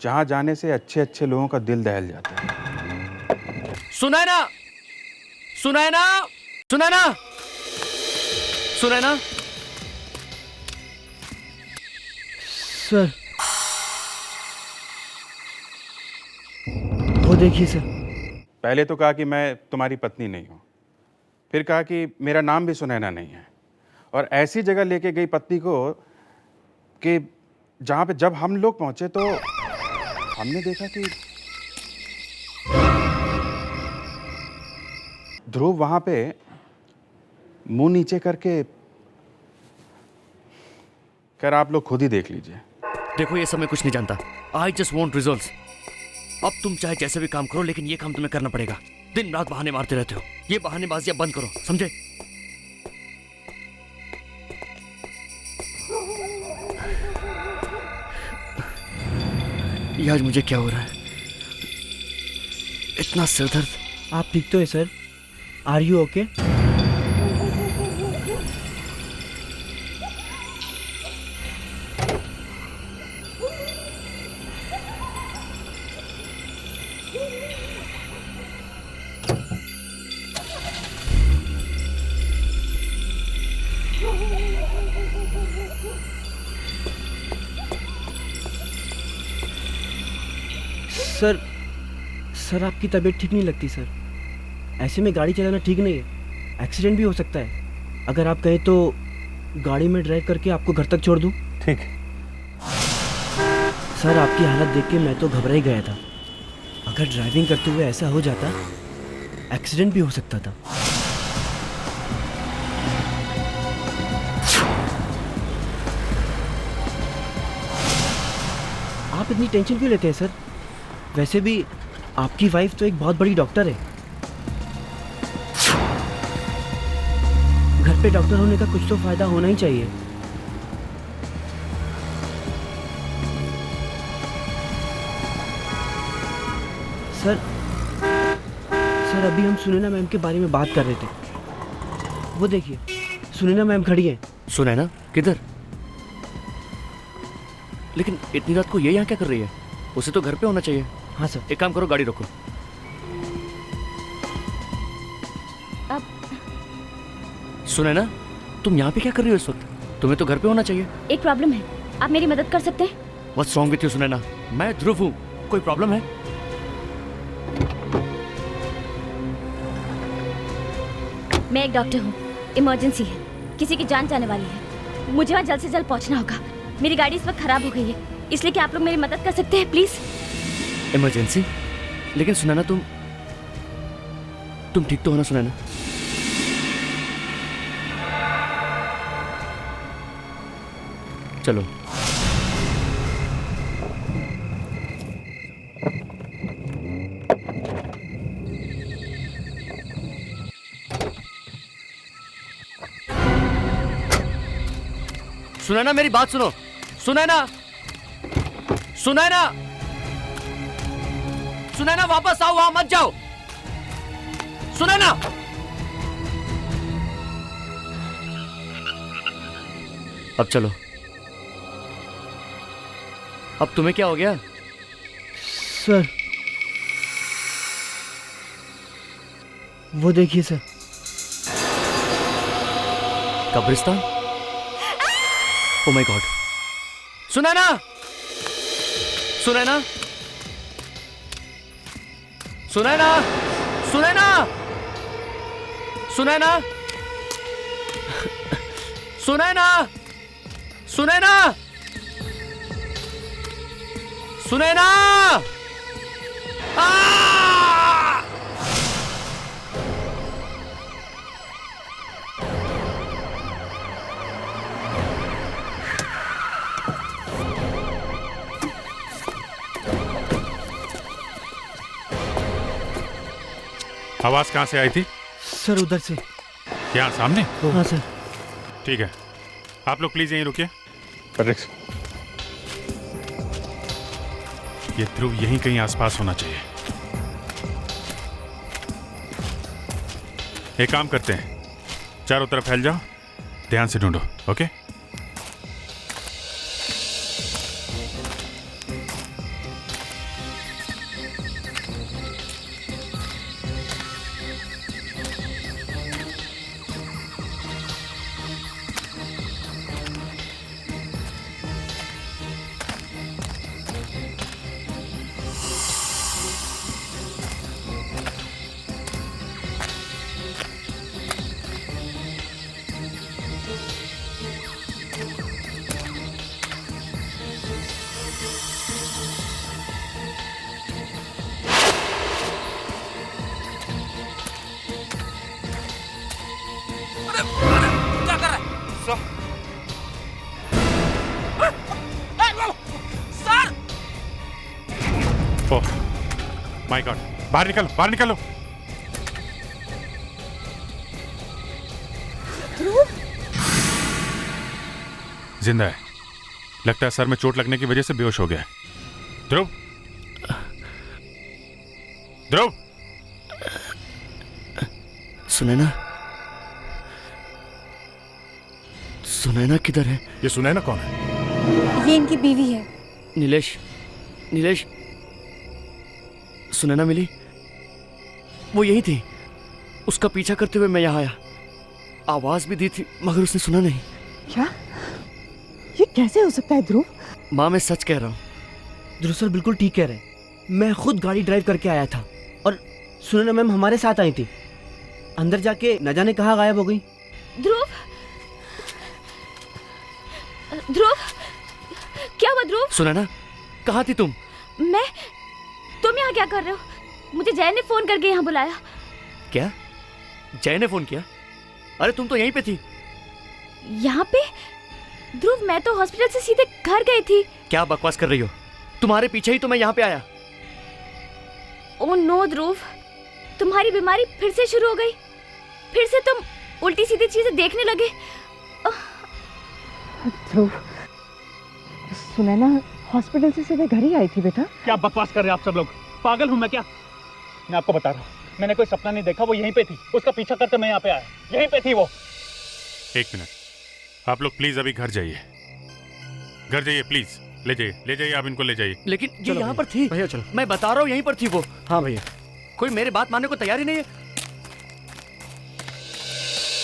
जहाँ जाने से अच्छे अच्छे लोगों का दिल दहल जाता है। सुनैना, सुनैना, सुनैना, सुनैना। सर, वो देखिए सर। पहले तो कहा कि मैं तुम्हारी पत्नी नहीं हूँ, फिर कहा कि मेरा नाम भी सुनैना नहीं है, और ऐसी जगह लेके गई पत्नी को कि जहाँ पे जब हम लोग पहुँचे तो हमने देखा कि ध्रुव वहाँ पे मुंह नीचे करके। खैर, आप लोग खुद ही देख लीजिए। देखो, ये सब मैं कुछ नहीं जानता। I just want results. अब तुम चाहे जैसे भी काम करो, लेकिन ये काम तुम्हें करना पड़ेगा। दिन रात बहाने मारते रहते हो, ये बहानेबाजियां बंद करो, समझे? ये आज मुझे क्या हो रहा है? इतना सिरदर्द। आप ठीक तो है sir? Are you okay? Sir आपकी तबीयत ठीक नहीं लगती सर। ऐसे में गाड़ी चलाना ठीक नहीं है, एक्सीडेंट भी हो सकता है। अगर आप कहें तो गाड़ी में ड्राइव करके आपको घर तक छोड़ दूं? ठीक है। सर, आपकी हालत देख के मैं तो घबरा ही गया था। अगर ड्राइविंग करते हुए ऐसा हो जाता, एक्सीडेंट भी हो सकता था। आप इतनी टेंशन क्यों लेते हैं सर? वैसे भी आपकी वाइफ तो एक बहुत बड़ी डॉक्टर है। घर पे डॉक्टर होने का कुछ तो फायदा होना ही चाहिए। सर अभी हम सुनैना मैम के बारे में बात कर रहे थे। वो देखिए, सुनैना मैम खड़ी हैं। सुनैना किधर? लेकिन इतनी रात को ये यहाँ क्या कर रही है? उसे तो घर पे होना चाहिए। हाँ सर। एक काम करो, गाड़ी रोको। अब सुनैना, तुम यहाँ पे क्या कर रही हो इस वक्त? तुम्हें तो घर पे होना चाहिए। एक प्रॉब्लम है, आप मेरी मदद कर सकते हैं? What's wrong with you, Sunaina? मैं ध्रुव हूँ, कोई प्रॉब्लम है? मैं एक डॉक्टर हूँ, इमरजेंसी है, किसी की जान जाने वाली है, मुझे वहाँ जल्द से जल्द पहुँचना होगा। मेरी गाड़ी इस वक्त खराब हो गई है, इसलिए क्या आप लोग मेरी मदद कर सकते हैं प्लीज? इमरजेंसी? लेकिन सुनैना, तुम ठीक तो हो ना सुनैना? चलो। सुनैना, मेरी बात सुनो। सुनैना, सुनैना, सुनैना, वापस आओ, वहां मत जाओ। सुनैना, अब चलो। अब तुम्हें क्या हो गया? सर, वो देखिए सर। कब्रिस्तान? Oh my God. Sunaina, Sunaina, Sunaina, Sunaina, Sunaina, Sunaina, Sunaina, Sunaina, आवाज कहाँ से आई थी? सर, उधर से। यहाँ सामने? हाँ सर। ठीक है, आप लोग प्लीज यहीं रुकिए। ये ध्रुव यहीं कहीं आसपास होना चाहिए। एक काम करते हैं, चारों तरफ फैल जाओ, ध्यान से ढूंढो। ओके? ओह माय गॉड, बाहर निकलो, बाहर निकलो। जिंदा है, लगता है सर में चोट लगने की वजह से बेहोश हो गया है। ध्रुव, ध्रुव, सुनैना, सुनैना किधर है? ये सुनैना कौन है? ये इनकी बीवी है। नीलेश, नीलेश, सुनैना मिली? वो यही थी। उसका पीछा करते हुए मैं यहाँ आया। आवाज भी दी थी मगर उसने सुना नहीं। क्या? ये कैसे हो सकता है ध्रुव? माँ, मैं सच कह रहा हूँ। ध्रुव सर बिल्कुल ठीक कह रहे हैं। मैं खुद गाड़ी ड्राइव करके आया था और सुनैना मैम हमारे साथ आई थी। अंदर जाके न जाने कहाँ गायब हो गई। ध्रुव, ध्रुव, क्या हुआ ध्रुव? सुनैना, कहाँ थी तुम? तुम यहाँ क्या कर रहे हो? मुझे जय ने फोन करके यहाँ बुलाया। क्या? जय ने फोन किया? अरे तुम तो यहीं पे थी। यहाँ पे? ध्रुव, मैं तो हॉस्पिटल से सीधे घर गई थी। क्या बकवास कर रही हो? तुम्हारे पीछे ही तो मैं यहाँ पे आया। ओह नो ध्रुव, तुम्हारी बीमारी फिर से शुरू हो गई। फिर से तुम उल्टी सीधी चीजें देखने लगे। ध्रुव, सुनैना हॉस्पिटल से सीधे घर ही आई थी बेटा। क्या बकवास कर रहे हैं आप सब लोग? पागल हूं मैं क्या? मैं आपको बता रहा हूँ, मैंने कोई सपना नहीं देखा। वो यहीं पे थी, उसका पीछा करके मैं यहाँ पे आया। यहीं पे थी वो। एक मिनट, आप लोग प्लीज अभी घर जाइए, घर जाइए प्लीज। ले जाइए, ले जाइए, आप इनको ले जाइए। लेकिन ये यहाँ पर थी भैया चलो। मैं बता रहा हूँ, यहीं पर थी वो। हाँ भैया। कोई मेरे बात मानने को तैयार ही नहीं है।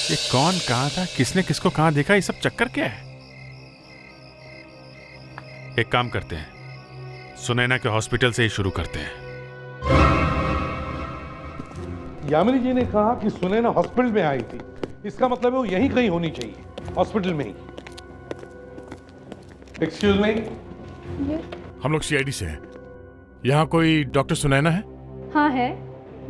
ये कौन कहाँ था, किसने किसको कहाँ देखा, ये सब चक्कर क्या है? एक काम करते हैं, सुनैना के हॉस्पिटल से ही शुरू करते हैं। यामिनी जी ने कहा कि सुनैना हॉस्पिटल में आई थी। इसका मतलब है वो यहीं कहीं होनी चाहिए, हॉस्पिटल में ही। एक्सक्यूज मी, हम लोग सीआईडी से हैं। यहाँ कोई डॉक्टर सुनैना है? हाँ है,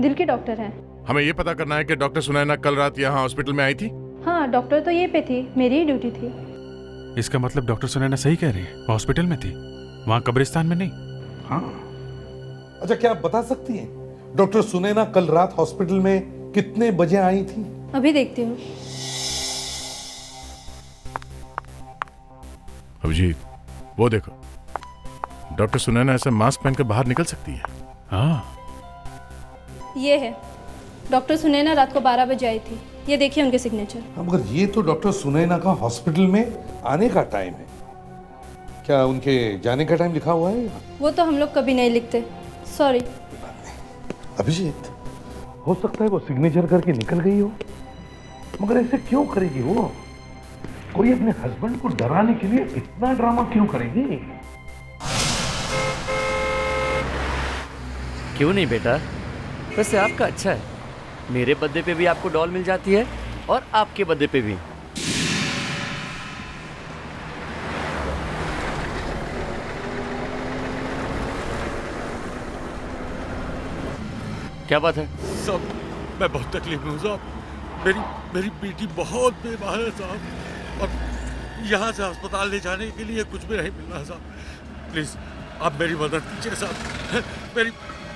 दिल के डॉक्टर हैं। हमें ये पता करना है कि डॉक्टर सुनैना कल रात यहाँ हॉस्पिटल में आई थी। हाँ, डॉक्टर तो ये पे थी, मेरी ही ड्यूटी थी। इसका मतलब डॉक्टर सुनैना सही कह रही है, हॉस्पिटल में थी, वहाँ कब्रिस्तान में नहीं। हाँ। अच्छा, क्या आप बता सकती हैं डॉक्टर सुनैना कल रात हॉस्पिटल में कितने बजे आई थी? अभी देखती हूँ। अभिजीत, वो देखो, डॉक्टर सुनैना ऐसा मास्क पहनकर बाहर निकल सकती है। हाँ, ये है, डॉक्टर सुनैना रात को 12 बजे आई थी। ये देखिए उनके सिग्नेचर। मगर ये तो डॉक्टर सुनैना का हॉस्पिटल में आने का टाइम है, क्या उनके जाने का टाइम लिखा हुआ है? वो तो हम लोग कभी नहीं लिखते, सॉरी। अभिजीत, हो सकता है वो सिग्नेचर करके निकल गई हो, मगर ऐसे क्यों करेगी वो? कोई अपने हस्बैंड को डराने के लिए इतना ड्रामा क्यों करेगी? क्यों नहीं बेटा, वैसे आपका अच्छा है। मेरे बर्थडे पे भी आपको डॉल मिल जाती है और आपके बर्थडे पे भी। क्या बात है? साहब, मैं बहुत तकलीफ में हूँ साहब। मेरी बेटी बहुत बीमार है साहब, और यहाँ से अस्पताल ले जाने के लिए कुछ भी नहीं मिल रहा साहब। प्लीज आप मेरी मदद कीजिए साहब।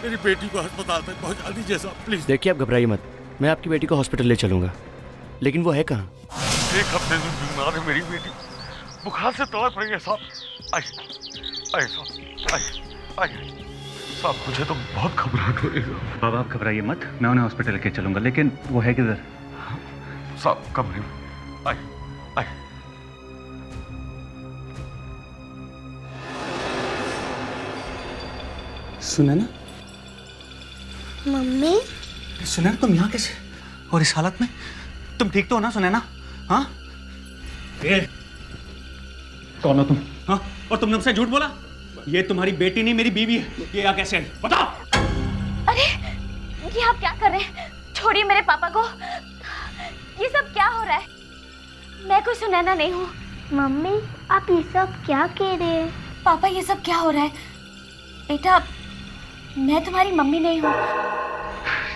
मेरी बेटी को अस्पताल तक पहुँचा दीजिए साहब, प्लीज। देखिए, आप घबराइए मत, मैं आपकी बेटी को हॉस्पिटल ले चलूंगा। लेकिन वो है कहाँ? एक हफ्ते से बीमार है मेरी बेटी, बुखार से तड़प रही है साहब। आइए साहब, आइए साहब, मुझे तो बहुत घबराहट हो रही है। बाबा आप घबराइए मत, मैं उन्हें हॉस्पिटल लेके चलूंगा। लेकिन वो है किधर? साहब कमरे में। आइए। सुनैना, मम्मी, सुनैना तुम यहाँ कैसे और इस हालत में? तुम ठीक तो हो ना सुनैना? हाँ? कौन हो तुम? हाँ? और तुमने मुझसे झूठ बोला? ये तुम्हारी बेटी नहीं, मेरी बीवी है। ये यहाँ कैसे आई? बताओ। अरे, ये आप क्या कर रहे हैं? छोड़िए मेरे पापा को। ये सब क्या हो रहा है? मैं कोई सुनैना नहीं हूँ। मम्मी आप ये सब क्या कह रहे हैं? पापा, ये सब क्या हो रहा है? बेटा, मैं तुम्हारी मम्मी नहीं हूँ।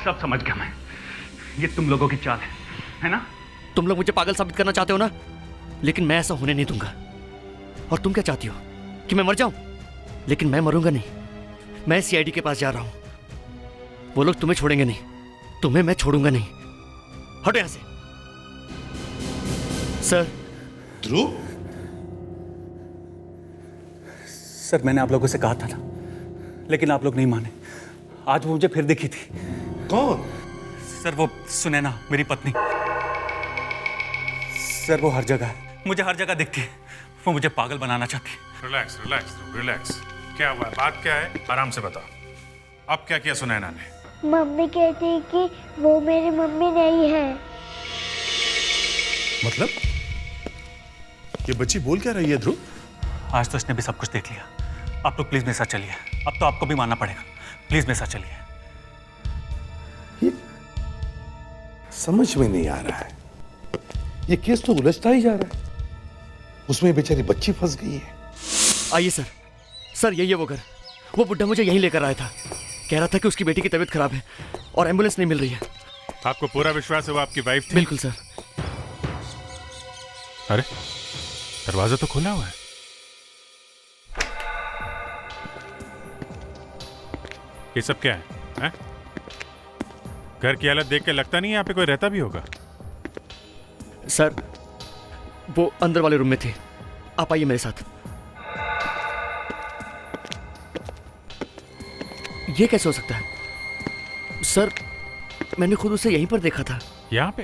सब समझ गया मैं, ये तुम लोगों की चाल है ना? तुम लोग मुझे पागल साबित करना चाहते हो ना? लेकिन मैं ऐसा होने नहीं दूंगा। और तुम क्या चाहती हो कि मैं मर जाऊं? लेकिन मैं मरूंगा नहीं। मैं सीआईडी के पास जा रहा हूं। वो लोग तुम्हें छोड़ेंगे नहीं, तुम्हें मैं छोड़ूंगा नहीं। हटो यहां से। सर। ध्रुव, सर मैंने आप लोगों से कहा था ना, लेकिन आप लोग नहीं माने। आज वो मुझे फिर दिखी थी। कौन? सर वो सुनैना, मेरी पत्नी। सर वो हर जगह है, मुझे हर जगह दिखती है। वो मुझे पागल बनाना चाहती है। Relax relax relax. क्या हुआ है? बात क्या है? आराम से बताओ। अब क्या किया सुनैना ने? मम्मी कहती है कि वो मेरी मम्मी नहीं है। मतलब ये बच्ची बोल क्या रही है ध्रुव? आज तो इसने भी सब कुछ देख लिया। आप लोग प्लीज मेरे साथ चलिए। अब तो आपको भी मानना पड़ेगा। प्लीज मेरे साथ चलिए। समझ में नहीं आ रहा है, ये केस तो उलझता ही जा रहा है। उसमें बेचारी बच्ची फंस गई है। आइए सर। सर यही है वो घर। वो बुड्ढा मुझे यहीं लेकर आया था। कह रहा था कि उसकी बेटी की तबीयत खराब है और एम्बुलेंस नहीं मिल रही है। आपको पूरा विश्वास है वो आपकी वाइफ थी? बिल्कुल सर। अरे दरवाजा तो खुला हुआ है। ये सब क्या है? घर की हालत देख के लगता नहीं है यहाँ पे कोई रहता भी होगा। सर वो अंदर वाले रूम में थे। आप आइए मेरे साथ। ये कैसे हो सकता है? सर मैंने खुद उसे यहीं पर देखा था। यहाँ पे?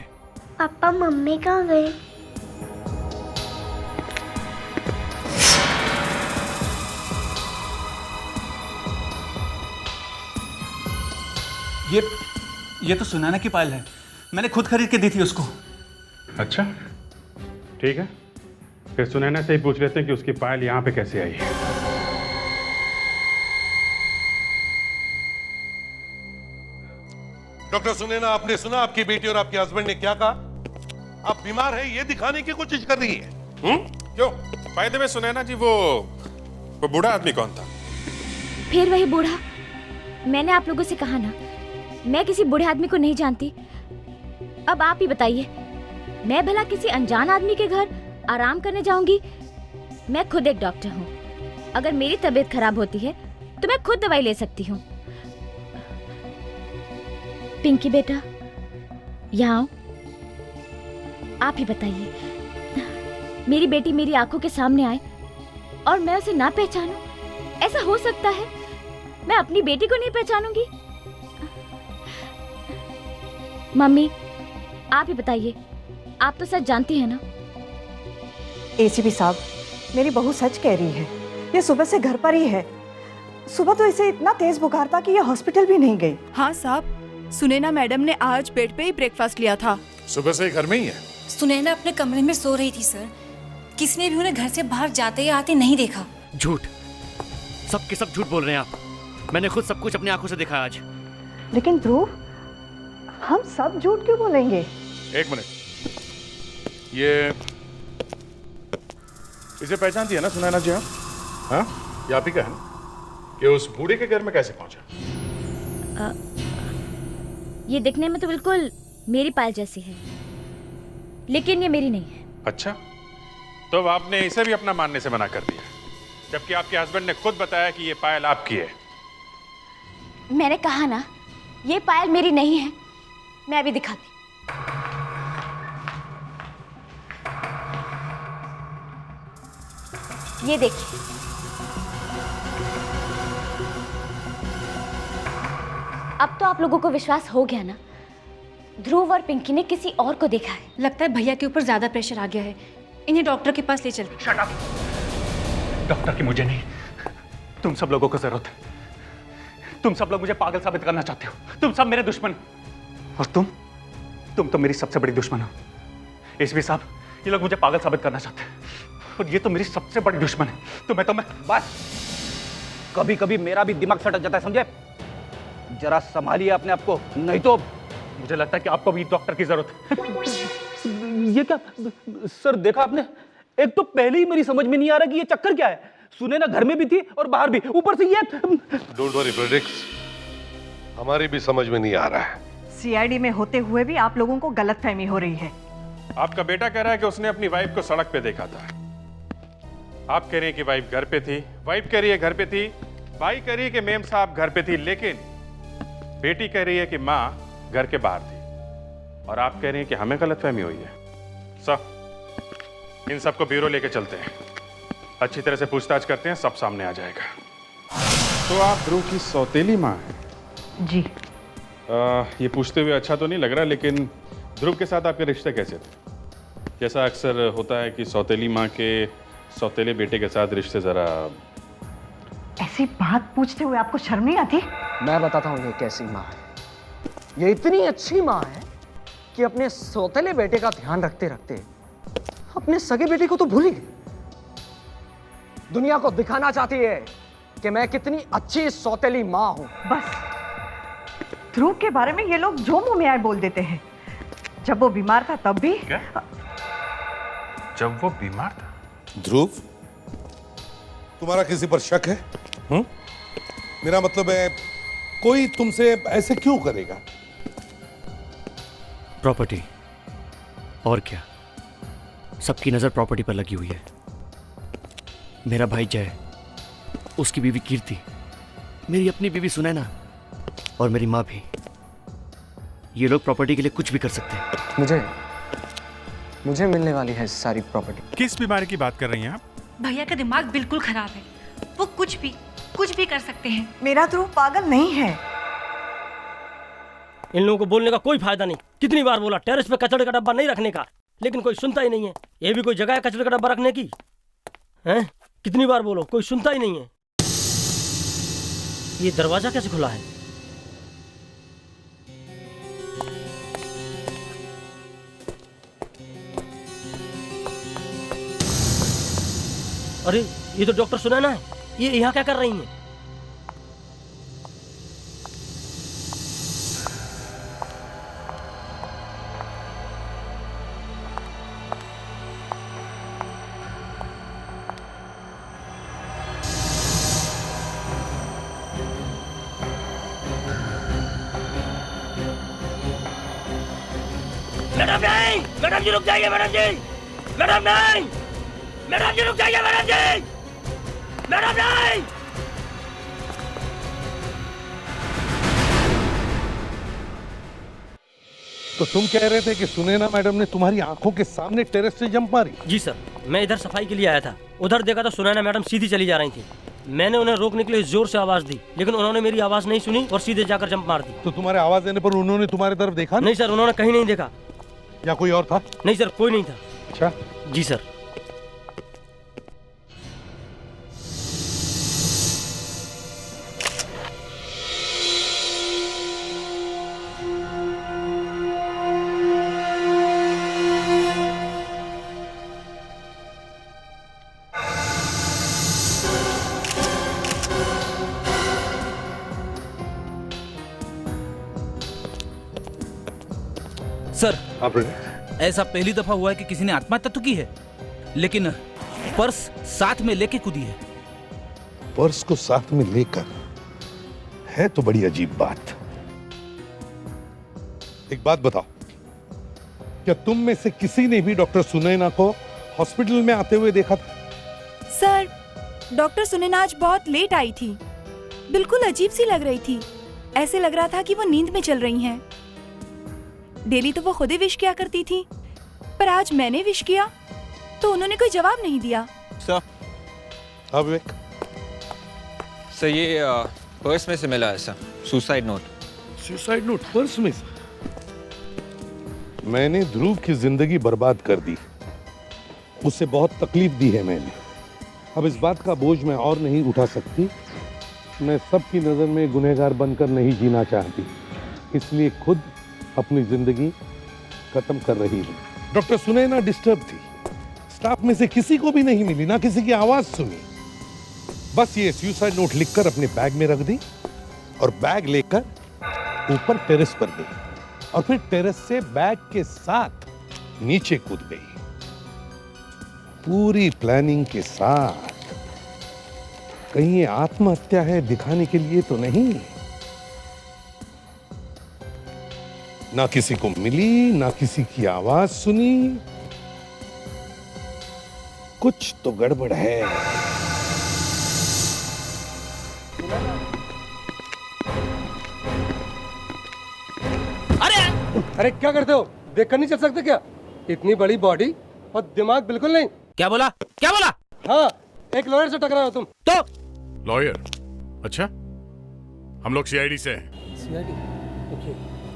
पापा मम्मी कहाँ गए? ये तो सुनैना की पायल है। मैंने खुद खरीद के दी थी उसको। अच्छा ठीक है, फिर सुनैना से ही पूछ लेते हैं कि उसकी पायल यहाँ पे कैसे आई है। डॉक्टर सुनैना, आपने सुना आपकी बेटी और आपके हस्बैंड ने क्या कहा? आप बीमार है ये दिखाने की कोशिश कर रही है। क्यों? फायदे में सुनैना जी वो बूढ़ा आदमी कौन था? फिर वही बूढ़ा। मैंने आप लोगों से कहा ना, मैं किसी बूढ़े आदमी को नहीं जानती। अब आप ही बताइए, मैं भला किसी अनजान आदमी के घर आराम करने जाऊंगी? मैं खुद एक डॉक्टर हूँ। अगर मेरी तबीयत खराब होती है तो मैं खुद दवाई ले सकती हूँ। पिंकी बेटा, यहाँ आओ। आप ही बताइए, मेरी बेटी मेरी आंखों के सामने आए और मैं उसे ना पहचानूं? ऐसा हो सकता है? मैं अपनी बेटी को नहीं पहचानूंगी? मम्मी आप ही बताइए, आप तो सच जानती हैं ना? एसीपी साहब, मेरी बहू सच कह रही है। ये सुबह से घर पर ही है। सुबह तो इसे इतना तेज बुखार था कि ये हॉस्पिटल भी नहीं गई। हाँ साहब, सुनैना मैडम ने आज बेड पे ही ब्रेकफास्ट लिया था। सुबह से ही घर में ही है? सुनैना अपने कमरे में सो रही थी सर। किसी ने भी उन्हें घर से बाहर जाते या आते नहीं देखा। झूठ, सब के सब झूठ बोल रहे हैं आप। मैंने खुद सब कुछ अपनी आंखों से देखा आज। लेकिन ध्रुव, हम सब झूठ क्यों बोलेंगे? एक मिनट, ये इसे पहचानती है ना सुनैना जी? हाँ, ये आप ही का है ना? कि उस बूढ़े के घर में कैसे पहुंचा? ये दिखने में तो बिल्कुल मेरी पायल जैसी है, लेकिन ये मेरी नहीं है। अच्छा, तो अब आपने इसे भी अपना मानने से मना कर दिया, जबकि आपके हस्बैंड ने खुद बताया कि ये पायल आपकी है। मैंने कहा ना, ये पायल मेरी नहीं है। मैं अभी दिखाती। ये देखिए, अब तो आप लोगों को विश्वास हो गया ना? ध्रुव और पिंकी ने किसी और को देखा है। लगता है भैया के ऊपर ज्यादा प्रेशर आ गया है। इन्हें डॉक्टर के पास ले चलते। Shut up. डॉक्टर की मुझे नहीं, तुम सब लोगों को जरूरत है। तुम सब लोग मुझे पागल साबित करना चाहते हो। तुम सब मेरे दुश्मन, और तुम तो मेरी सबसे बड़ी दुश्मन हो। एसपी साहब, ये लोग मुझे पागल साबित करना चाहते हैं, और ये तो मेरी सबसे बड़ी दुश्मन है। तो मैं बस, कभी कभी मेरा भी दिमाग सटक जाता है, समझे? जरा संभालिए अपने आप को, नहीं तो मुझे लगता है कि आपको भी डॉक्टर की जरूरत है। ये क्या सर, देखा आपने? एक तो पहले ही मेरी समझ में नहीं आ रहा कि ये चक्कर क्या है। सुनैना घर में भी थी और बाहर भी, ऊपर से ये। डोंट वरी प्रेडिक्स, हमारी भी समझ में नहीं आ रहा है। सीआईडी में होते हुए भी आप लोगों को गलतफहमी हो रही है। आपका बेटा कह रहा है कि उसने अपनी वाइफ को सड़क पे देखा था। आप कह रहे हैं कि वाइफ घर पे थी, वाइफ कह रही है घर पे थी, भाई कह रही है कि मेम साहब घर पे थी, लेकिन बेटी कह रही है कि माँ घर के बाहर थी, और आप कह रहे हैं कि हमें गलतफहमी हुई है। सब इन सबको ब्यूरो लेके चलते हैं, अच्छी तरह से पूछताछ करते हैं, सब सामने आ जाएगा। तो आप ध्रुव की सौतेली माँ हैं? जी। ये पूछते हुए अच्छा तो नहीं लग रहा, लेकिन ध्रुव के साथ आपके रिश्ते कैसे थे? जैसा अक्सर होता है कि सौतेली माँ के सौतेले बेटे के साथ रिश्ते जरा। ऐसी बात पूछते हुए आपको शर्म नहीं आती? मैं बताता हूँ ये कैसी माँ है। ये इतनी अच्छी माँ है कि अपने सौतेले बेटे का ध्यान रखते रखते अपने सगे बेटे को तो भूल ही गई। दुनिया को दिखाना चाहती है कि मैं कितनी अच्छी सौतेली माँ हूँ। बस ध्रुव के बारे में ये लोग जो मुंह में आए बोल देते हैं। जब वो बीमार था तब भी। क्या? जब वो बीमार था? ध्रुव, तुम्हारा किसी पर शक है? मेरा मतलब है, कोई तुमसे ऐसे क्यों करेगा? प्रॉपर्टी, और क्या? सबकी नजर प्रॉपर्टी पर लगी हुई है। मेरा भाई जय, उसकी बीवी कीर्ति, मेरी अपनी बीवी सुनैना और मेरी माँ भी। ये लोग प्रॉपर्टी के लिए कुछ भी कर सकते हैं। मुझे मिलने वाली है सारी प्रॉपर्टी। किस बीमारी की बात कर रही हैं आप? भैया का दिमाग बिल्कुल खराब है, वो कुछ भी कर सकते हैं। मेरा ध्रुव पागल नहीं है। इन लोगों को बोलने का कोई फायदा नहीं। कितनी बार बोला टेरेस पे कचड़े का डब्बा नहीं रखने का, लेकिन कोई सुनता ही नहीं है। ये भी कोई जगह है कचड़े का डब्बा रखने की? हैं? कितनी बार बोलो, कोई सुनता ही नहीं है। ये दरवाजा कैसे खुला है? अरे ये तो डॉक्टर सुनैना है, ये यहाँ क्या कर रही हैं? मैडम नहीं, मैडम जी रुक जाइए, मैडम जी, मैडम नहीं, मैडम जी रुक जाइए, मैडम जी, मैडम नहीं। तो तुम कह रहे थे कि सुनैना मैडम ने तुम्हारी आंखों के सामने टेरेस से जंप मारी? जी सर, मैं इधर सफाई के लिए आया था, उधर देखा तो सुनैना मैडम सीधी चली जा रही थी। मैंने उन्हें रोकने के लिए जोर से आवाज दी, लेकिन उन्होंने मेरी आवाज नहीं सुनी और सीधे जाकर जंप मार दी। तो तुम्हारे आवाज देने पर उन्होंने तुम्हारी तरफ देखा? नहीं सर, उन्होंने कहीं नहीं देखा। या कोई और था? नहीं सर, कोई नहीं था। अच्छा जी सर। सर, ऐसा पहली दफा हुआ है कि किसी ने आत्महत्या तो की है, लेकिन पर्स साथ में लेके कूदी है। पर्स को साथ में लेकर? है तो बड़ी अजीब बात। एक बात बताओ, क्या तुम में से किसी ने भी डॉक्टर सुनैना को हॉस्पिटल में आते हुए देखा था? सर, डॉक्टर सुनैना आज बहुत लेट आई थी। बिल्कुल अजीब सी लग रही थी। ऐसे लग रहा था कि वो नींद में चल रही हैं। डेली तो वो खुद ही विश किया करती थी, पर आज मैंने विश किया तो उन्होंने कोई जवाब नहीं दिया। सर, हाँ विवेक। सर ये पर्स में से मिला है sir, suicide note. Suicide note purse में से? मैंने ध्रुव की जिंदगी बर्बाद कर दी, उसे बहुत तकलीफ दी है मैंने। अब इस बात का बोझ मैं और नहीं उठा सकती। मैं सबकी नजर में गुनहगार बनकर नहीं जीना चाहती, इसलिए खुद अपनी जिंदगी खत्म कर रही हूँ। डॉक्टर सुनैना डिस्टर्ब थी, स्टाफ में से किसी को भी नहीं मिली, ना किसी की आवाज सुनी। बस ये सुसाइड नोट लिखकर अपने बैग में रख दी और बैग लेकर ऊपर टेरेस पर गई, और फिर टेरेस से बैग के साथ नीचे कूद गई, पूरी प्लानिंग के साथ। कहीं ये आत्महत्या है दिखाने के लिए तो नहीं। ना किसी को मिली, ना किसी की आवाज सुनी। कुछ तो गड़बड़ है। अरे क्या करते हो? देख कर नहीं चल सकते क्या? इतनी बड़ी बॉडी और दिमाग बिल्कुल नहीं। क्या बोला? क्या बोला? हाँ, एक लॉयर से टकराए हो तुम तो। लॉयर? अच्छा, हम लोग सीआईडी से हैं। CID? Okay,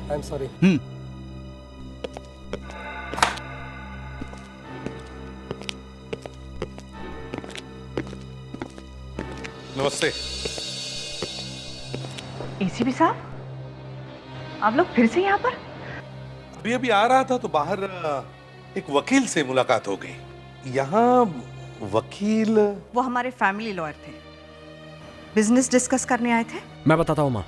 I am sorry. नमस्ते। एसीपी साहब, आप लोग फिर से यहाँ पर? अभी अभी आ रहा था तो बाहर एक वकील से मुलाकात हो गई। यहाँ वकील? वो हमारे फैमिली लॉयर थे, बिजनेस डिस्कस करने आए थे। मैं बताता हूँ माँ।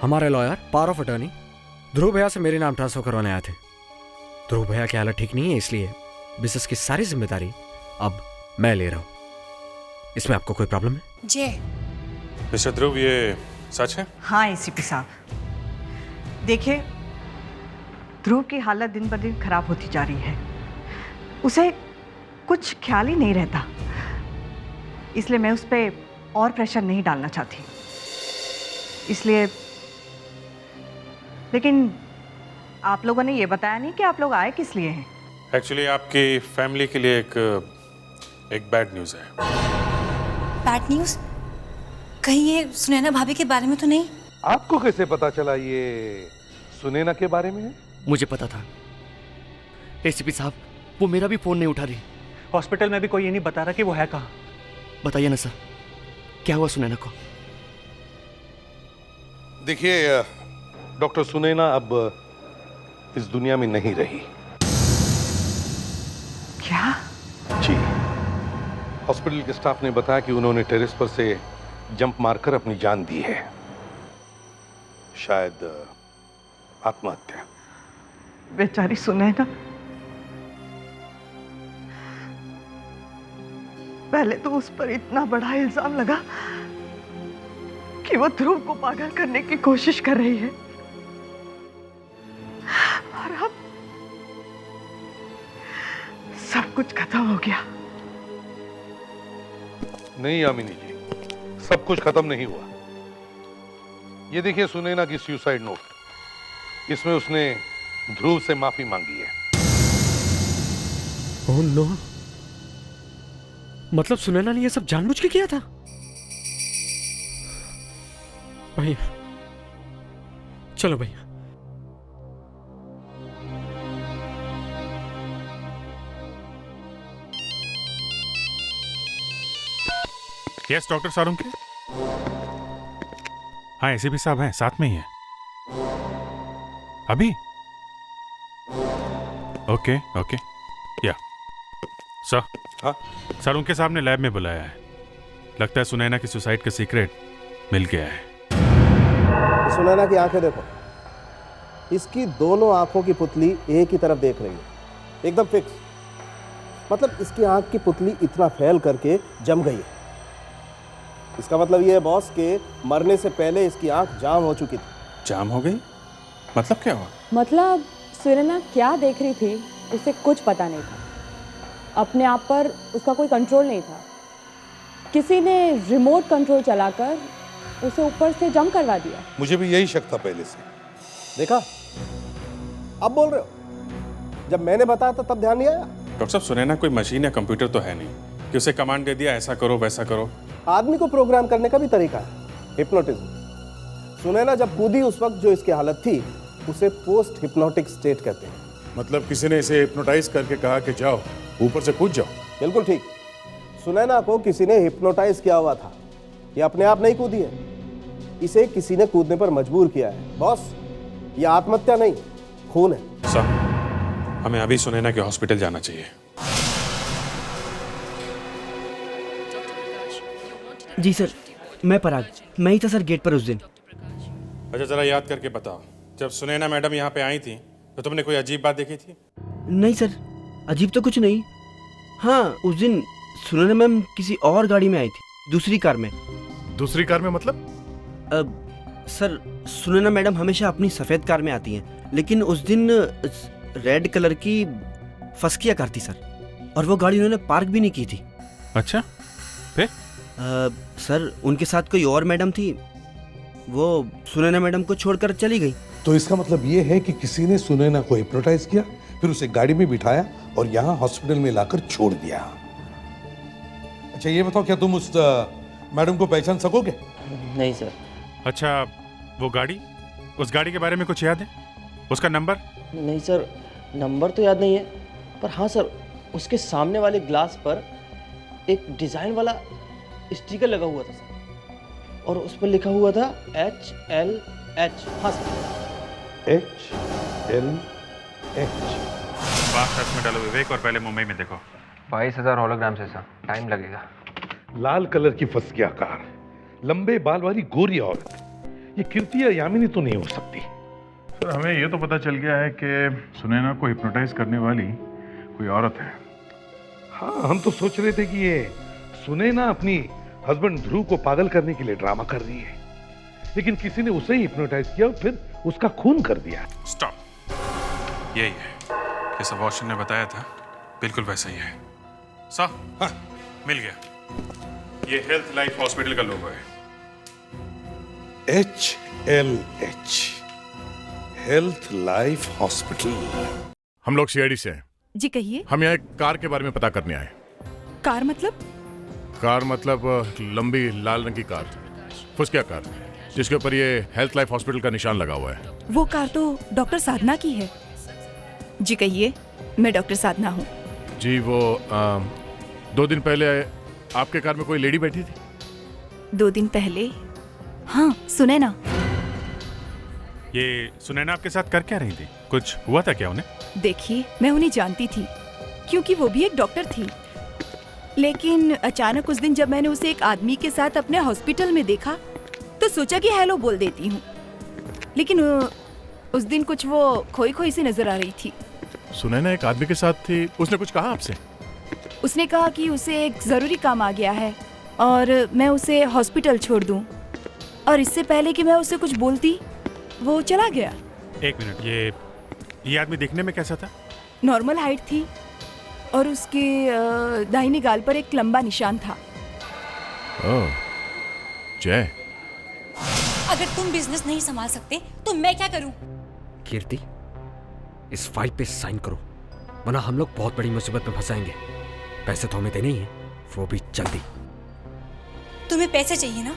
हमारे लॉयर पावर ऑफ अटर्नी ध्रुव भैया से मेरे नाम ट्रांसफर करवाने आए थे। ध्रुव भैया की हालत ठीक नहीं है, इसलिए बिजनेस की सारी जिम्मेदारी अब मैं ले रहा हूँ। इसमें आपको कोई प्रॉब्लम है? जय मिस्टर ध्रुव, ये सच है? हाँ एसीपी साहब, देखिए ध्रुव की हालत दिन ब दिन खराब होती जा रही है। उसे कुछ ख्याल ही नहीं रहता, इसलिए मैं उस पर और प्रेशर नहीं डालना चाहती। इसलिए, लेकिन आप लोगों ने ये बताया नहीं कि आप लोग आए किस लिए हैं। एक्चुअली आपकी फैमिली के लिए एक बैड न्यूज़ है। Bad news? कहीं ये सुनैना भाभी के बारे में तो नहीं? आपको कैसे पता चला ये सुनैना के बारे में है? मुझे पता था एसीपी साहब, वो मेरा भी फोन नहीं उठा रही। हॉस्पिटल में भी कोई ये नहीं बता रहा कि वो है कहाँ। बताइए ना सर, क्या हुआ सुनैना को? देखिए डॉक्टर सुनैना अब इस दुनिया में नहीं रही। क्या? जी, हॉस्पिटल के स्टाफ ने बताया कि उन्होंने टेरेस पर से जंप मारकर अपनी जान दी है। शायद आत्महत्या। बेचारी सुनैना, पहले तो उस पर इतना बड़ा इल्जाम लगा कि वो ध्रुव को पागल करने की कोशिश कर रही है, और अब सब कुछ खत्म हो गया। नहीं यामिनी जी, सब कुछ खत्म नहीं हुआ। ये देखिए सुनैना की सुसाइड नोट, इसमें उसने ध्रुव से माफी मांगी है। ओह नो, मतलब सुनैना ने ये सब जानबूझ के किया था? भैया चलो भैया। यस डॉक्टर सारुंके। हाँ एसीपी साहब हैं, साथ में ही है अभी। Okay okay yeah sir. हाँ सारुंके साहब ने लैब में बुलाया है। लगता है सुनैना की सुसाइड का सीक्रेट मिल गया है। सुनैना की आंखें देखो, इसकी दोनों आंखों की पुतली एक ही तरफ देख रही है, एकदम फिक्स। मतलब इसकी आंख की पुतली इतना फैल करके जम गई है। इसका मतलब ये है बॉस के मरने से पहले इसकी आंख जाम हो चुकी थी। जाम हो गई? मतलब क्या हुआ? मतलब सुनैना क्या देख रही थी उसे कुछ पता नहीं था। अपने आप पर उसका कोई कंट्रोल नहीं था। किसी ने रिमोट कंट्रोल चलाकर उसे ऊपर से जंप करवा दिया। मुझे भी यही शक था पहले से। देखा, अब बोल रहे हो? जब मैंने बताया था तब ध्यान नहीं आया? डॉक्टर साहब, सुनैना कोई मशीन या कंप्यूटर तो है नहीं कि उसे कमांड दे दिया ऐसा करो वैसा करो। आदमी को प्रोग्राम करने का भी तरीका है, हिप्नोटिज्म। सुनैना जब कूदी उस वक्त जो इसकी हालत थी उसे पोस्ट हिप्नोटिक स्टेट कहते हैं। मतलब किसी ने इसे हिप्नोटाइज करके कहा कि जाओ ऊपर से कूद जाओ। बिल्कुल ठीक। सुनैना को किसी ने हिप्नोटाइज किया हुआ था। ये अपने आप नहीं कूदी है, इसे किसी ने कूदने पर मजबूर किया है। बॉस, ये आत्महत्या नहीं, खून है। सर, हमें अभी सुनैना के हॉस्पिटल जाना चाहिए। जी सर, मैं पराग, मैं ही था सर गेट पर उस दिन। अच्छा जरा याद करके बताओ, जब सुनैना मैडम यहाँ पे आई थी तो तुमने कोई अजीब बात देखी थी? नहीं सर, अजीब तो कुछ नहीं। हाँ, उस दिन सुनैना मैम किसी और गाड़ी में आई थी, दूसरी कार में। दूसरी कार में मतलब? सर सुनैना मैडम हमेशा अपनी सफ़ेद कार में आती हैं, लेकिन उस दिन रेड कलर की फस्किया कार थी सर, और वो गाड़ी उन्होंने पार्क भी नहीं की थी। अच्छा, फिर? सर उनके साथ कोई और मैडम थी, वो सुनैना मैडम को छोड़कर चली गई। तो इसका मतलब ये है कि किसी ने सुनैना को हिप्नोटाइज किया, फिर उसे गाड़ी में बिठाया और यहाँ हॉस्पिटल में लाकर छोड़ दिया। अच्छा ये बताओ, क्या तुम उस मैडम को पहचान सकोगे? नहीं सर। अच्छा, वो गाड़ी, उस गाड़ी के बारे में कुछ याद है? उसका नंबर? नहीं सर, नंबर तो याद नहीं है, पर हाँ सर उसके सामने वाले ग्लास पर एक डिज़ाइन वाला स्टिकर लगा हुआ था सर, और उस पर लिखा हुआ था HLH। हाँ सर, HLH। बात सच में डालो विवेक, और पहले मुंबई में देखो। 22,000 होलोग्राम से सर, टाइम लगेगा। लाल कलर की फस्किया कार, लंबे बाल वाली गोरी औरत, ये कीर्ति या यामिनी तो नहीं हो सकती। सर हमें ये तो पता चल गया है कि सुनैना को हिप्नोटाइज करने वाली कोई औरत है। हाँ, हम तो सोच रहे थे कि ये सुनैना अपनी हस्बैंड ध्रुव को पागल करने के लिए ड्रामा कर रही है, लेकिन किसी ने उसे ही हिप्नोटाइज किया और फिर उसका खून कर दिया। स्टॉप, यही है जैसा वॉशन ने बताया था, बिल्कुल वैसा ही है। हाँ, मिल गया। ये हेल्थ लाइफ हॉस्पिटल का लोगो है। HLH, health life hospital. हम लोग सीआईडी से हैं। जी कहिए। हम यहाँ एक कार के बारे में पता करने आए। कार मतलब? कार मतलब लंबी लाल रंग की कार, फुसकिया कार, जिसके ऊपर ये हेल्थ लाइफ हॉस्पिटल का निशान लगा हुआ है। वो कार तो डॉक्टर साधना की है। जी कहिए, मैं डॉक्टर साधना हूँ। जी वो 2 दिन पहले आपके कार में कोई लेडी बैठी थी? 2 दिन पहले? हाँ, सुनैना। ये सुनैना आपके साथ कर क्या रही थी? कुछ हुआ था क्या उन्हें? देखिए, मैं उन्हें जानती थी क्योंकि वो भी एक डॉक्टर थी, लेकिन अचानक उस दिन जब मैंने उसे एक आदमी के साथ अपने हॉस्पिटल में देखा तो सोचा कि हेलो बोल देती हूँ, लेकिन उस दिन कुछ वो खोई खोई सी नजर आ रही थी। सुनैना एक आदमी के साथ थी, उसने कुछ कहा आपसे? उसने कहा कि उसे एक जरूरी काम आ गया है और मैं उसे हॉस्पिटल छोड़ दूं, और इससे पहले कि मैं उसे कुछ बोलती वो चला गया। एक मिनट, ये आदमी देखने में कैसा था? नॉर्मल हाइट थी और उसके दाहिने गाल पर एक लंबा निशान था। ओह, जय। अगर तुम बिजनेस नहीं संभाल सकते तो मैं क्या करूं? कीर्ति, इस फाइल पे साइन करो, वरना हम लोग बहुत बड़ी मुसीबत में फंसाएंगे। पैसे तो हमें देने ही है, वो भी जल्दी। तुम्हें पैसे चाहिए ना?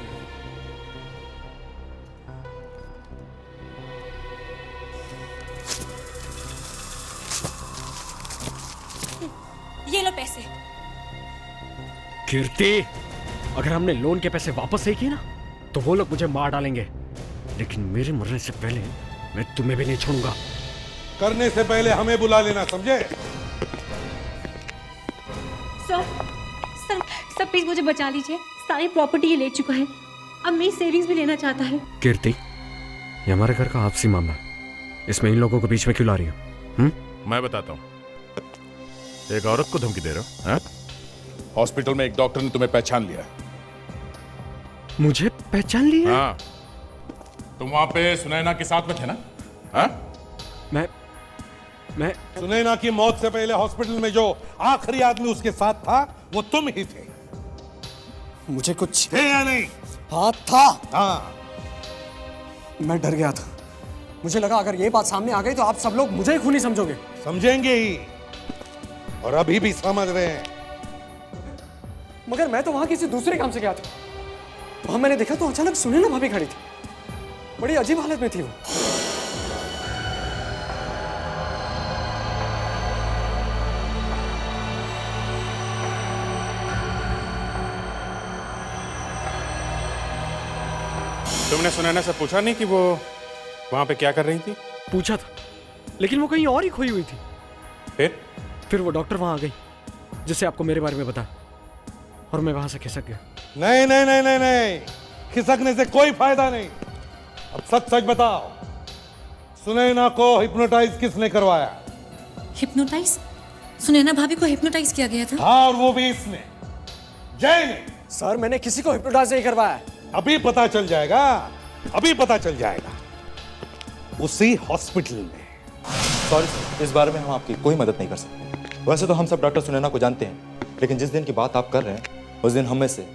ये लो पैसे। कीर्ति, अगर हमने लोन के पैसे वापस नहीं किए ना तो वो लोग मुझे मार डालेंगे, लेकिन मेरे मरने से पहले मैं तुम्हें भी नहीं छोड़ूंगा। करने से पहले हमें बुला लेना, समझे? सर प्लीज मुझे बचा लीजिए। सारी प्रॉपर्टी ये ले चुका है, अब मेरी सेविंग्स भी लेना चाहता है। कीर्ति, ये हमारे घर का आपसी मामला है, इसमें इन लोगों को बीच में क्यों ला रही हो? मैं बताता हूँ। एक औरत को धमकी दे रहे हो? हाँ? हॉस्पिटल में एक डॉक्टर ने तुम्हें पहचान लिया। मुझे पहचान लिया? हाँ, तुम वहां पे सुनैना के साथ में थे ना? हाँ? मैं सुनैना की मौत से पहले हॉस्पिटल में जो आखिरी आदमी उसके साथ था वो तुम ही थे। मुझे कुछ थे या नहीं? हाँ था। हाँ, मैं डर गया था, मुझे लगा अगर ये बात सामने आ गई तो आप सब लोग मुझे ही खूनी समझोगे। समझेंगे ही, और अभी भी समझ रहे हैं। मगर मैं तो वहां किसी दूसरे काम से गया था, वहां मैंने देखा तो अचानक सुनैना भाभी खड़ी थी, बड़ी अजीब हालत में थी वो। तुमने सुनैना से पूछा नहीं कि वो वहां पे क्या कर रही थी? पूछा था, लेकिन वो कहीं और ही खोई हुई थी। फिर वो डॉक्टर वहां आ गई जिससे आपको मेरे बारे में बता, और मैं वहां से खिसक गया। नहीं नहीं नहीं नहीं नहीं, खिसकने से कोई फायदा नहीं। अब सच सच बताओ, सुनैना को हिप्नोटाइज किसने करवाया? हिप्नोटाइज? सुनैना भाभी को हिप्नोटाइज किया गया था? हाँ, और वो भी इसने, जय ने। सर मैंने किसी को हिप्नोटाइज नहीं करवाया। अभी पता चल जाएगा। अभी पता चल जाएगा, उसी हॉस्पिटल में। सॉरी सर, इस बारे में हम आपकी कोई मदद नहीं कर सकते। वैसे तो हम सब डॉक्टर सुनैना को जानते हैं, लेकिन जिस दिन की बात आप कर रहे हैं उस दिन हम में से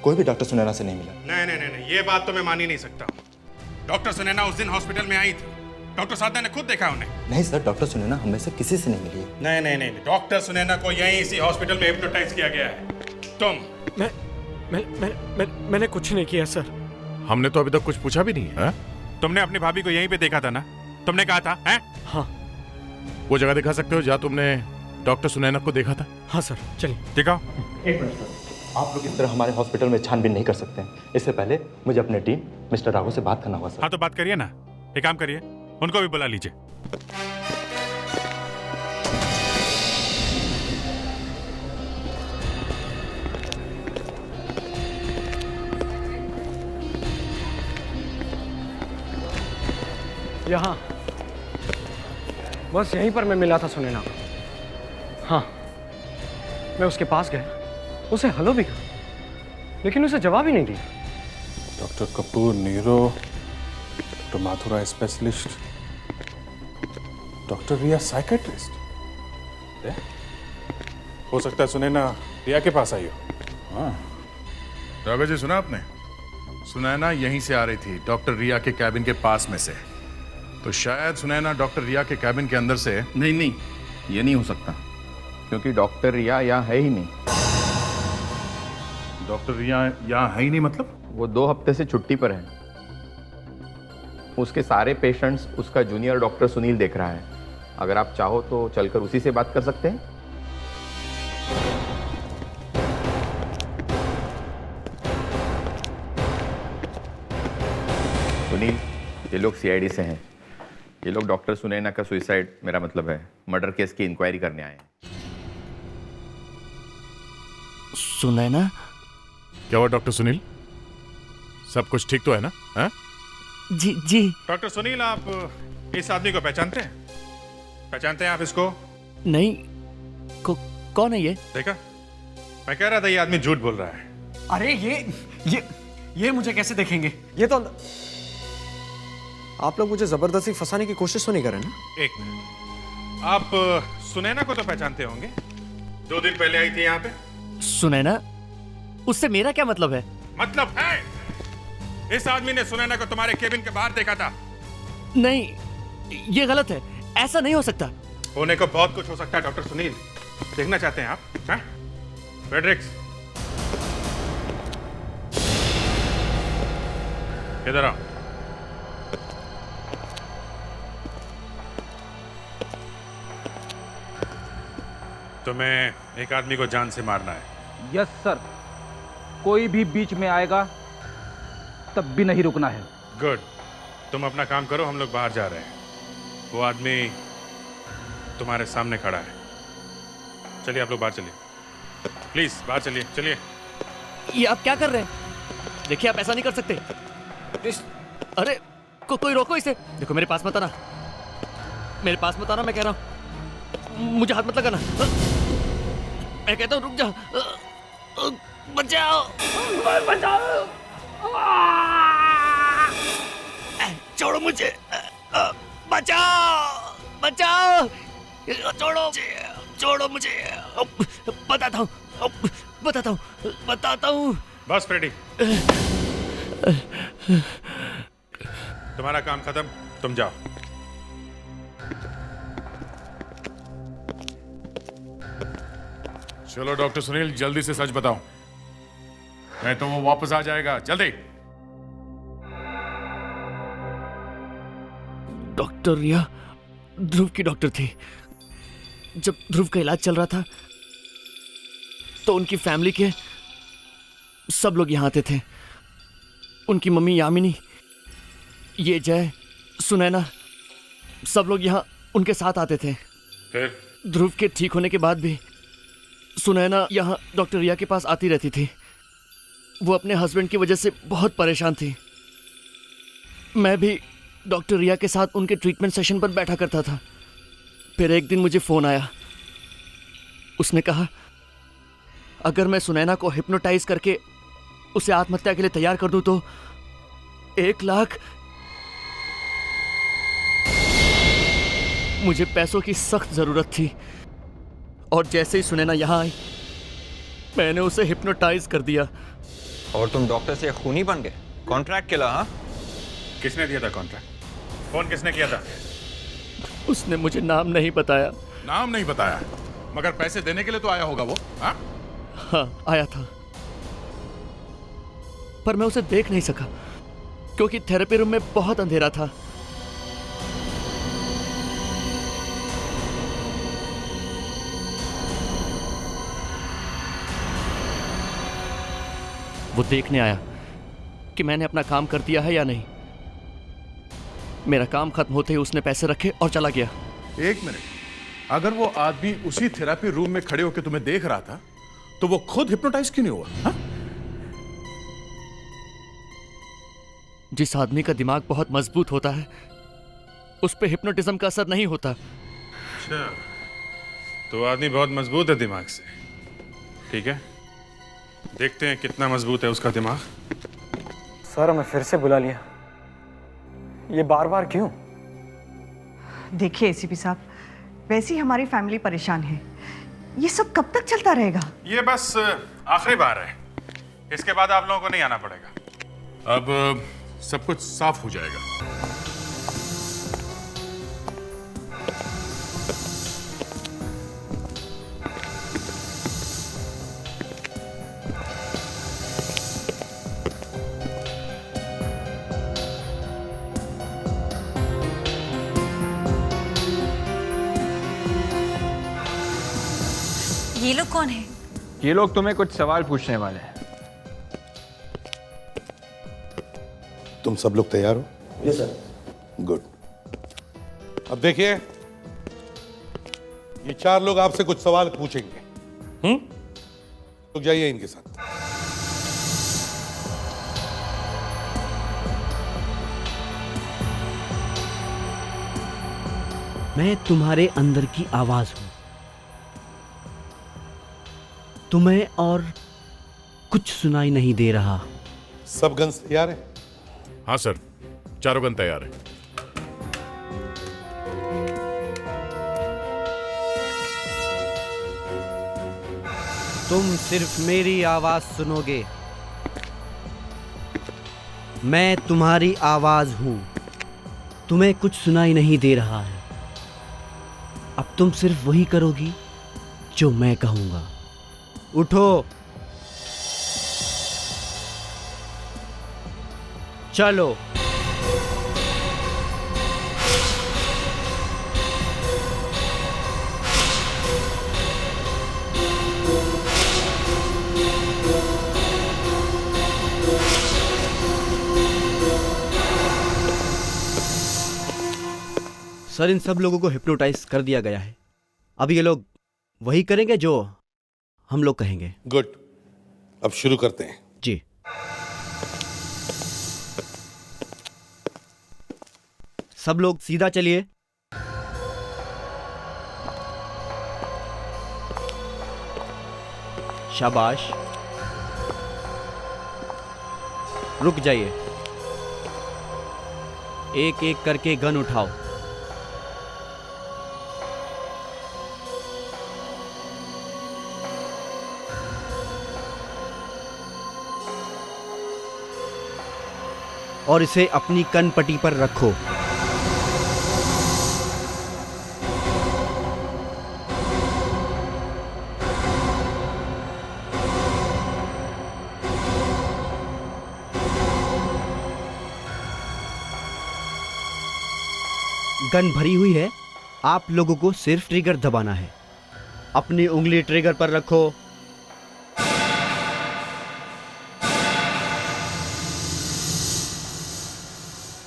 कोई भी डॉक्टर सुनैना से नहीं मिला। नहीं, ये बात तो मैं मान ही नहीं सकता। डॉक्टर सुनैना उस दिन हॉस्पिटल में आई थी, डॉक्टर साधना ने खुद देखा उन्हें। नहीं सर, डॉक्टर सुनैना हम में से किसी से नहीं मिली है। नहीं, डॉक्टर सुनैना को यहीं इसी हॉस्पिटल में हिप्नोटाइज किया गया है। तुम? मैंने कुछ नहीं किया सर। हमने तो अभी तक कुछ पूछा भी नहीं है। तुमने अपनी भाभी को यहीं पे देखा था ना? तुमने कहा था, हैं? हाँ। वो जगह दिखा सकते हो जहाँ तुमने डॉक्टर सुनैना को देखा था? हाँ सर, चलिए दिखाओ। एक मिनट सर, आप लोग इस तरह हमारे हॉस्पिटल में छानबीन नहीं कर सकते हैं। इससे पहले मुझे अपनी टीम मिस्टर राघव से बात करना होगा सर। हाँ तो बात करिए ना, एक काम करिए, उनको भी बुला लीजिए। यहाँ बस यहीं पर मैं मिला था सुनैना को। हाँ, मैं उसके पास गया, उसे हेलो भी कहा, लेकिन उसे जवाब ही नहीं दिया। Doctor Kapoor, neuro, doctor Mathura specialist, doctor Riya psychiatrist. हो सकता है सुनैना रिया के पास आई हो। हाँ राघव जी, सुना आपने? सुनैना यहीं से आ रही थी, डॉक्टर रिया के कैबिन के पास में से। तो शायद सुनैना डॉक्टर रिया के कैबिन के अंदर से। नहीं, ये नहीं हो सकता, क्योंकि डॉक्टर रिया यहाँ है ही नहीं। डॉक्टर रिया यहाँ है ही नहीं मतलब? वो 2 हफ्ते से छुट्टी पर है। उसके सारे पेशेंट्स उसका जूनियर डॉक्टर सुनील देख रहा है। अगर आप चाहो तो चलकर उसी से बात कर सकते हैं। सुनील, ये लोग सीआईडी से हैं। ये लोग डॉक्टर सुनैना का सुसाइड, मेरा मतलब है मर्डर केस की इंक्वायरी करने आए हैं। सुनैना? क्या हुआ डॉक्टर सुनील? सब कुछ ठीक तो है ना? है? जी। डॉक्टर सुनील, आप इस आदमी को पहचानते हैं? पहचानते हैं आप इसको? नहीं। कौन है ये? देखा, मैं कह रहा था ये आदमी झूठ बोल रहा है। अरे ये मुझे कैसे देखेंगे? ये तो आप लोग मुझे जबरदस्ती फंसाने की कोशिश तो नहीं कर रहे ना? एक मिनट, आप सुनैना को तो पहचानते होंगे, 2 दिन पहले आई थी यहाँ पे। सुनैना? उससे मेरा क्या मतलब है? मतलब है, इस आदमी ने सुनैना को तुम्हारे केबिन के बाहर देखा था। नहीं, ये गलत है, ऐसा नहीं हो सकता। होने को बहुत कुछ हो सकता है डॉक्टर सुनील। देखना चाहते हैं आप? हैं? फ्रेडरिक्स, इधर आओ। तुम्हें एक आदमी को जान से मारना है। यस सर, कोई भी बीच में आएगा तब भी नहीं रुकना है। गुड, तुम अपना काम करो, हम लोग बाहर जा रहे हैं। वो आदमी तुम्हारे सामने खड़ा है। चलिए आप लोग बाहर चलिए, प्लीज बाहर चलिए। चलिए। ये आप क्या कर रहे हैं? देखिए, आप ऐसा नहीं कर सकते। अरे कोई रोको इसे। देखो, मेरे पास मत आना, मेरे पास मत आना, मैं कह रहा हूँ। मुझे हाथ मत लगाना, मैं कहता हूँ रुक जाओ। बचाओ, बचाओ, छोड़ो मुझे, बचाओ, बचाओ, छोड़ो मुझे, बताता हूँ। बस फ्रेडी, तुम्हारा काम खत्म, तुम जाओ। चलो डॉक्टर सुनील, जल्दी से सच बताओ, नहीं तो वो वापस आ जाएगा। जल्दी। डॉक्टर रिया ध्रुव की डॉक्टर थी। जब ध्रुव का इलाज चल रहा था तो उनकी फैमिली के सब लोग यहाँ आते थे। उनकी मम्मी यामिनी, ये जय, सुनैना, सब लोग यहाँ उनके साथ आते थे। फिर ध्रुव के ठीक होने के बाद भी सुनैना यहाँ डॉक्टर रिया के पास आती रहती थी। वो अपने हस्बैंड की वजह से बहुत परेशान थी। मैं भी डॉक्टर रिया के साथ उनके ट्रीटमेंट सेशन पर बैठा करता था। फिर एक दिन मुझे फ़ोन आया। उसने कहा अगर मैं सुनैना को हिप्नोटाइज करके उसे आत्महत्या के लिए तैयार कर दूं तो 1 लाख? मुझे पैसों की सख्त जरूरत थी और जैसे ही सुनैना यहाँ आई मैंने उसे हिप्नोटाइज कर दिया। और तुम डॉक्टर से खूनी बन गए? कॉन्ट्रैक्ट केला? हाँ, किसने दिया था कॉन्ट्रैक्ट? फोन किसने किया था? उसने मुझे नाम नहीं बताया। नाम नहीं बताया, मगर पैसे देने के लिए तो आया होगा वो। हाँ, हाँ आया था, पर मैं उसे देख नहीं सका क्योंकि थेरेपी रूम में बहुत अंधेरा था। वो देखने आया कि मैंने अपना काम कर दिया है या नहीं। मेरा काम खत्म होते ही उसने पैसे रखे और चला गया। 1 मिनट, अगर वो आदमी उसी थेरेपी रूम में खड़े होकर तुम्हें देख रहा था तो वो खुद हिप्नोटाइज क्यों नहीं हुआ? हाँ? जिस आदमी का दिमाग बहुत मजबूत होता है उस पे हिप्नोटिज्म का असर नहीं होता। अच्छा, तो आदमी बहुत मजबूत है दिमाग से। ठीक है, देखते हैं कितना मजबूत है उसका दिमाग। सर हमें फिर से बुला लिया, ये बार बार क्यों? देखिए एसीपी साहब, वैसे ही हमारी फैमिली परेशान है। ये सब कब तक चलता रहेगा? ये बस आखिरी बार है, इसके बाद आप लोगों को नहीं आना पड़ेगा। अब सब कुछ साफ हो जाएगा। ये लोग कौन है? ये लोग तुम्हें कुछ सवाल पूछने वाले हैं। तुम सब लोग तैयार हो? Yes sir. गुड। अब देखिए, ये 4 लोग आपसे कुछ सवाल पूछेंगे। तो जाइए इनके साथ। मैं तुम्हारे अंदर की आवाज हूं। तुम्हें और कुछ सुनाई नहीं दे रहा। सब गन्स तैयार हैं? हाँ सर, 4 गन तैयार है। तुम सिर्फ मेरी आवाज सुनोगे। मैं तुम्हारी आवाज हूं। तुम्हें कुछ सुनाई नहीं दे रहा है। अब तुम सिर्फ वही करोगी जो मैं कहूंगा। उठो, चलो। सर, इन सब लोगों को हिप्नोटाइज कर दिया गया है। अब ये लोग वही करेंगे जो हम लोग कहेंगे। गुड, अब शुरू करते हैं। जी। सब लोग सीधा चलिए। शाबाश। रुक जाइए। एक एक करके गन उठाओ। और इसे अपनी कनपट्टी पर रखो। गन भरी हुई है। आप लोगों को सिर्फ ट्रिगर दबाना है। अपनी उंगली ट्रिगर पर रखो।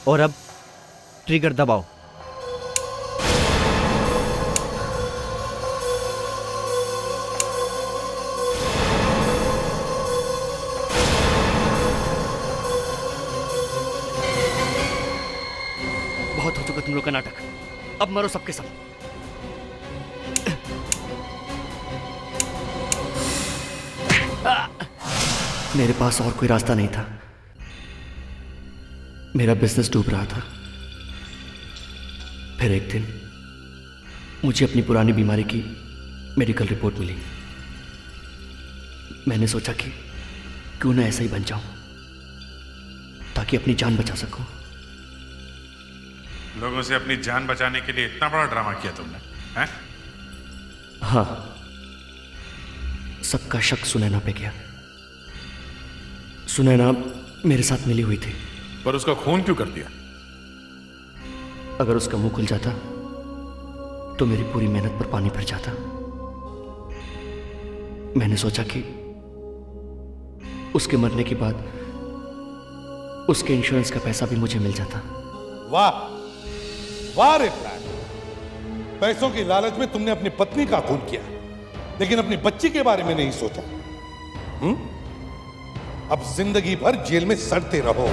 और अब ट्रिगर दबाओ। बहुत हो चुका तुम लोग का नाटक। अब मरो सबके सब। मेरे पास और कोई रास्ता नहीं था। मेरा बिजनेस डूब रहा था। फिर एक दिन मुझे अपनी पुरानी बीमारी की मेडिकल रिपोर्ट मिली। मैंने सोचा कि क्यों ना ऐसा ही बन जाऊं ताकि अपनी जान बचा सकूं। लोगों से अपनी जान बचाने के लिए इतना बड़ा ड्रामा किया तुमने, हैं? हाँ, सबका शक सुनैना पे गया। सुनैना मेरे साथ मिली हुई थी। पर उसका खून क्यों कर दिया? अगर उसका मुंह खुल जाता तो मेरी पूरी मेहनत पर पानी फिर जाता। मैंने सोचा कि उसके मरने के बाद उसके इंश्योरेंस का पैसा भी मुझे मिल जाता। वाह वाह रे फ्रैंक, पैसों की लालच में तुमने अपनी पत्नी का खून किया, लेकिन अपनी बच्ची के बारे में नहीं सोचा। अब जिंदगी भर जेल में सड़ते रहो।